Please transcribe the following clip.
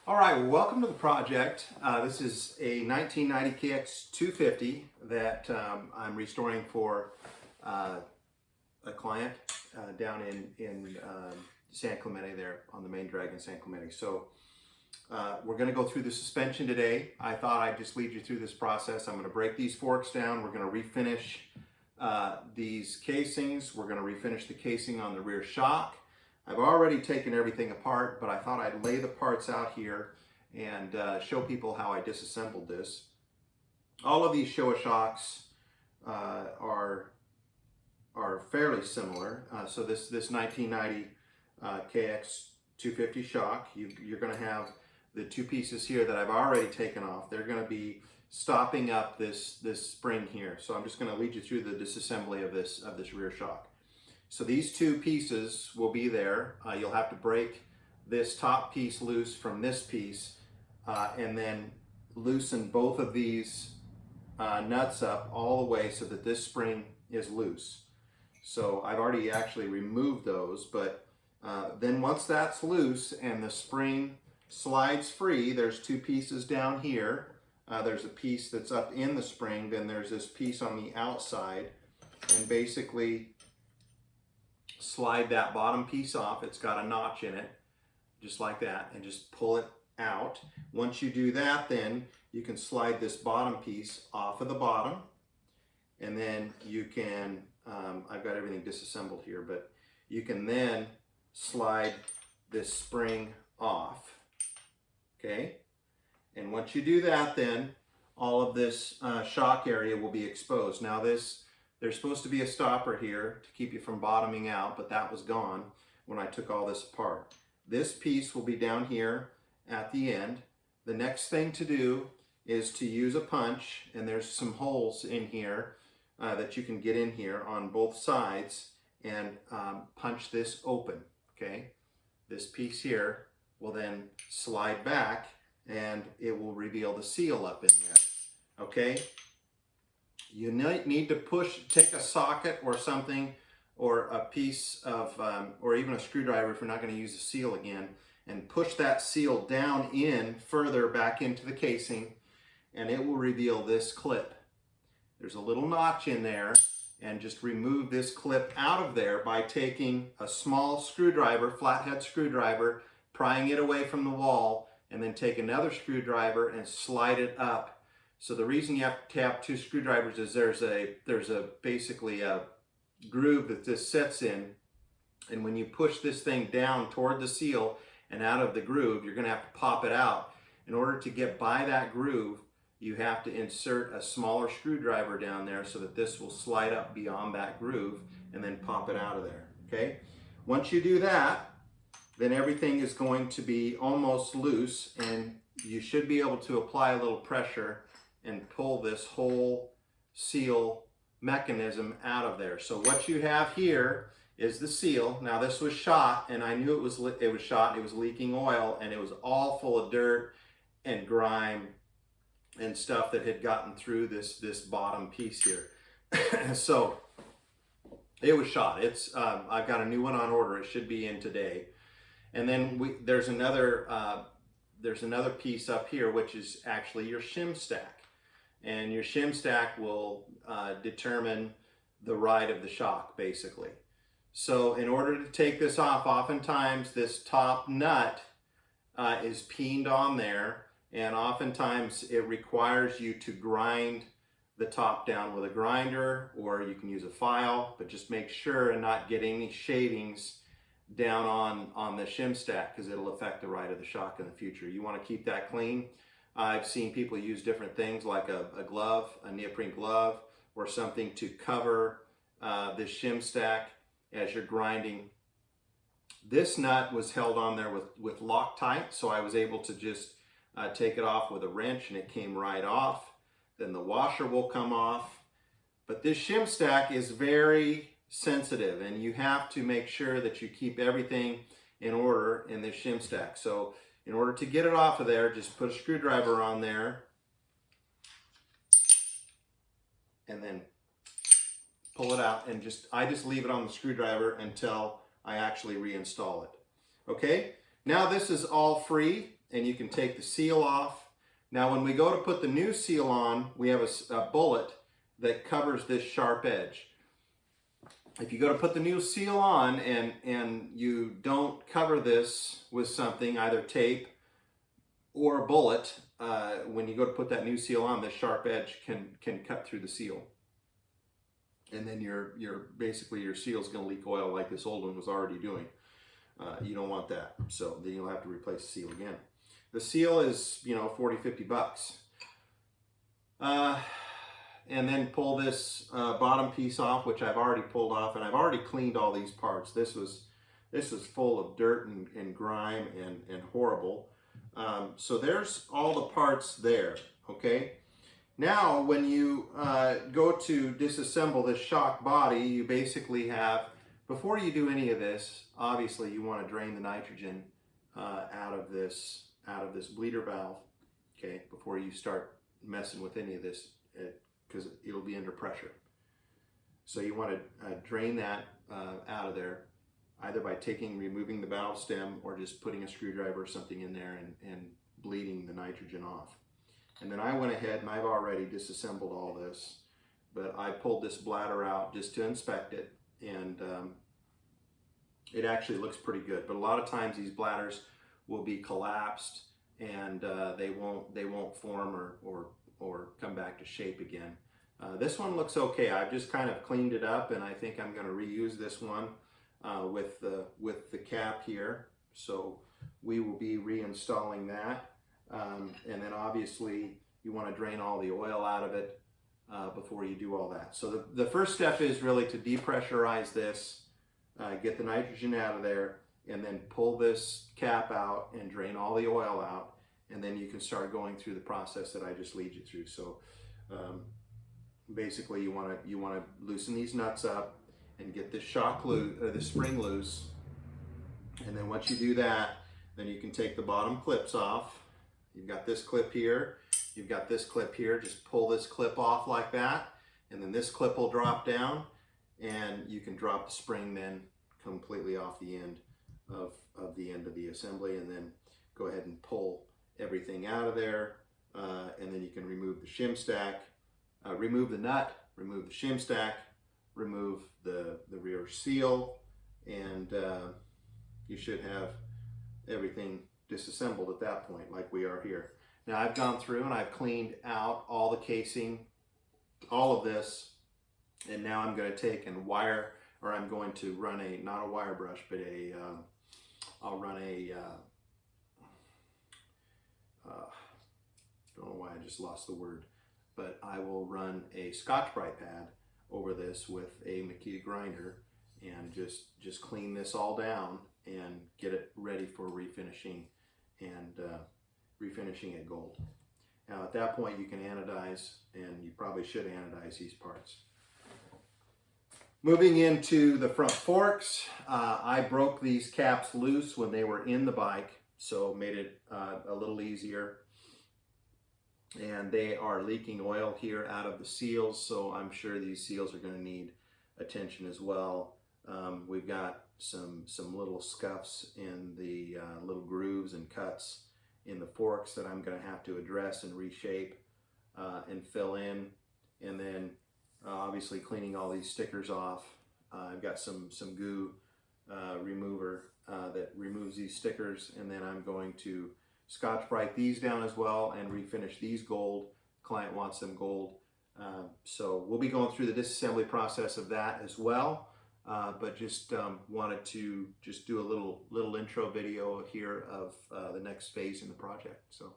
All right, well, welcome to the project. This is a 1990 KX250 that I'm restoring for a client down in San Clemente there on the main drag in San Clemente. So we're going to go through the suspension today. I thought I'd just lead you through this process. I'm going to break these forks down. We're going to refinish these casings. We're going to refinish the casing on the rear shock. I've already taken everything apart, but I thought I'd lay the parts out here and show people how I disassembled this. All of these Showa shocks are fairly similar. So this 1990 KX250 shock, you're going to have the two pieces here that I've already taken off. They're going to be stopping up this spring here. So I'm just going to lead you through the disassembly of this rear shock. So these two pieces will be there. You'll have to break this top piece loose from this piece and then loosen both of these nuts up all the way so that this spring is loose. So I've already actually removed those, but then once that's loose and the spring slides free, there's two pieces down here. There's a piece that's up in the spring, then there's this piece on the outside, and basically slide that bottom piece off. It's got a notch in it, just like that, and just pull it out. Once you do that, then you can slide this bottom piece off of the bottom, and then you can, I've got everything disassembled here, but you can then slide this spring off, okay? And once you do that, then all of this shock area will be exposed. Now there's supposed to be a stopper here to keep you from bottoming out, but that was gone when I took all this apart. This piece will be down here at the end. The next thing to do is to use a punch, and there's some holes in here that you can get in here on both sides and punch this open, okay? This piece here will then slide back and it will reveal the seal up in there, okay? You need to take a socket or something, or a piece of, or even a screwdriver if you're not going to use the seal again, and push that seal down in further back into the casing, and it will reveal this clip. There's a little notch in there, and just remove this clip out of there by taking a small screwdriver, flathead screwdriver, prying it away from the wall, and then take another screwdriver and slide it up. So the reason you have to have two screwdrivers is there's basically a groove that this sets in, and when you push this thing down toward the seal and out of the groove, you're going to have to pop it out. In order to get by that groove, you have to insert a smaller screwdriver down there so that this will slide up beyond that groove and then pop it out of there, okay? Once you do that, then everything is going to be almost loose, and you should be able to apply a little pressure and pull this whole seal mechanism out of there. So what you have here is the seal. Now this was shot, and I knew it was shot. It was leaking oil, and it was all full of dirt and grime and stuff that had gotten through this bottom piece here. So it was shot. It's I've got a new one on order. It should be in today. And then there's another piece up here, which is actually your shim stack. And your shim stack will determine the ride of the shock, basically. So in order to take this off, oftentimes this top nut is peened on there, and oftentimes it requires you to grind the top down with a grinder, or you can use a file, but just make sure and not get any shavings down on the shim stack, because it'll affect the ride of the shock in the future. You want to keep that clean. I've seen people use different things like a glove, a neoprene glove, or something to cover this shim stack as you're grinding. This nut was held on there with Loctite, so I was able to just take it off with a wrench, and it came right off. Then the washer will come off. But this shim stack is very sensitive, and you have to make sure that you keep everything in order in this shim stack. So in order to get it off of there, just put a screwdriver on there and then pull it out, and I just leave it on the screwdriver until I actually reinstall it. Okay, now this is all free, and you can take the seal off. Now when we go to put the new seal on, we have a bullet that covers this sharp edge. If you go to put the new seal on and you don't cover this with something, either tape or a bullet, when you go to put that new seal on, this sharp edge can cut through the seal. And then basically your seal is going to leak oil like this old one was already doing. You don't want that, so then you'll have to replace the seal again. The seal is, you know, 40, 50 bucks. And then pull this bottom piece off, which I've already pulled off, and I've already cleaned all these parts. This was full of dirt and grime and horrible. So there's all the parts there, okay? Now, when you go to disassemble this shock body, you basically have, before you do any of this, obviously you want to drain the nitrogen out of this bleeder valve, okay, before you start messing with any of this, because it'll be under pressure. So you want to drain that out of there, either by removing the valve stem or just putting a screwdriver or something in there and bleeding the nitrogen off. And then I went ahead and I've already disassembled all this, but I pulled this bladder out just to inspect it, and it actually looks pretty good. But a lot of times these bladders will be collapsed and they won't form or come back to shape again. This one looks okay. I've just kind of cleaned it up, and I think I'm going to reuse this one with the cap here. So we will be reinstalling that. And then obviously you want to drain all the oil out of it before you do all that. So the first step is really to depressurize this, get the nitrogen out of there, and then pull this cap out and drain all the oil out. And then you can start going through the process that I just lead you through. So basically you want to loosen these nuts up and get this the spring loose. And then once you do that, then you can take the bottom clips off. You've got this clip here, you've got this clip here. Just pull this clip off like that, and then this clip will drop down, and you can drop the spring then completely off the end of the assembly, and then go ahead and pull everything out of there, and then you can remove the shim stack, remove the nut, remove the shim stack, remove the rear seal, and you should have everything disassembled at that point, like we are here. Now I've gone through and I've cleaned out all the casing, all of this, and now I'm going to take and wire, or I'm going to run not a wire brush, but I'll run don't know why I just lost the word, but I will run a Scotch-Brite pad over this with a Makita grinder and just clean this all down and get it ready for refinishing and refinishing it gold. Now at that point you can anodize, and you probably should anodize these parts. Moving into the front forks, I broke these caps loose when they were in the bike, so made it a little easier. And they are leaking oil here out of the seals, so I'm sure these seals are going to need attention as well. We've got some little scuffs in the little grooves and cuts in the forks that I'm going to have to address and reshape and fill in. And then obviously cleaning all these stickers off. I've got some goo remover that removes these stickers, and then I'm going to Scotch-Brite these down as well and refinish these gold. Client wants them gold. So we'll be going through the disassembly process of that as well. But just wanted to just do a little intro video here of the next phase in the project. So